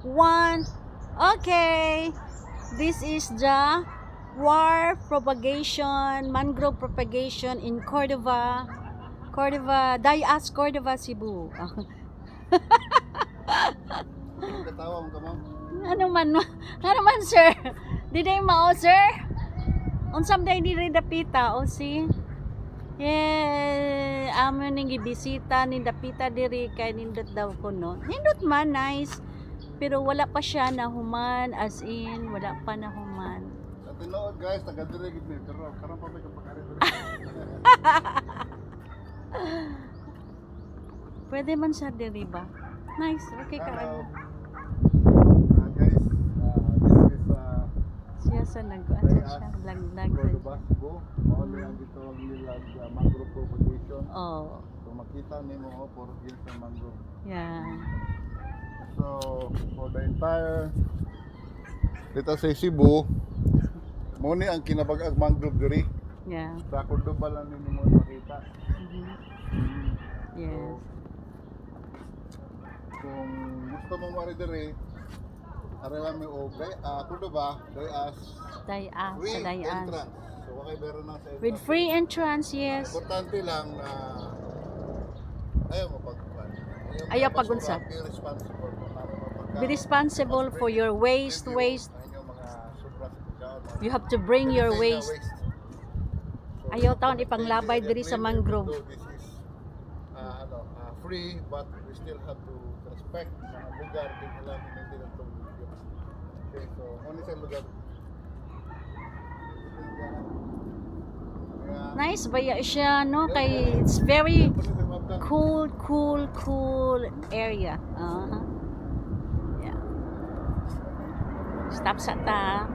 one. Okay. This is the mangrove propagation in Cordova, Dayas, Cordova, Cebu. Katawa mo ka, ma'am? Ano man, sir? Diday mao, sir? Unsam day diri dapita, o si? Yeah, amo ning gibisita ni dapita diri kay nindot daw kuno. Nindot man, nice. Pero wala pa siya nahuman, as in, wala pa nahuman. Sa tinuod guys, taga-dire gid mi, pero karon pa may kapakari. Pwede man sa diri ba? Nice, okay ka. Hello. Guys, this is Siya sa nag-ano siya, laglag. Cordova, Cebu. Mauli ang dito ang nilag mangrove propagation. Oh, So makita nimo for years ng mangrove. yeah. So for the entire dito sa Cebu, mo ni ang kinabag-ag mangrove diri. Yeah. Sa Cordova lang ninyo mo makita. Mhm. Yes. Kung gusto mo mari diri, ari lang mi og Cordova, Dayas, Dayas, free sa Dayas. entrance. So wakay bero na sa With free entrance, yes. Importante lang na ayaw mo pagkuhan. Ayaw pagunsa. Be responsible para mapagka. Be responsible for your waste. Ang inyong mga sobra sa pagkaon. You have to bring your Anything na waste. So, Ayaw taon ipanglabay diri sa mangrove. This is free, but we still have to respect sa lugar din nila hindi lang itong video. Okay, so only sa lugar. Nice baya siya, no? Kay it's very cool area. Yeah. Stop sa ta.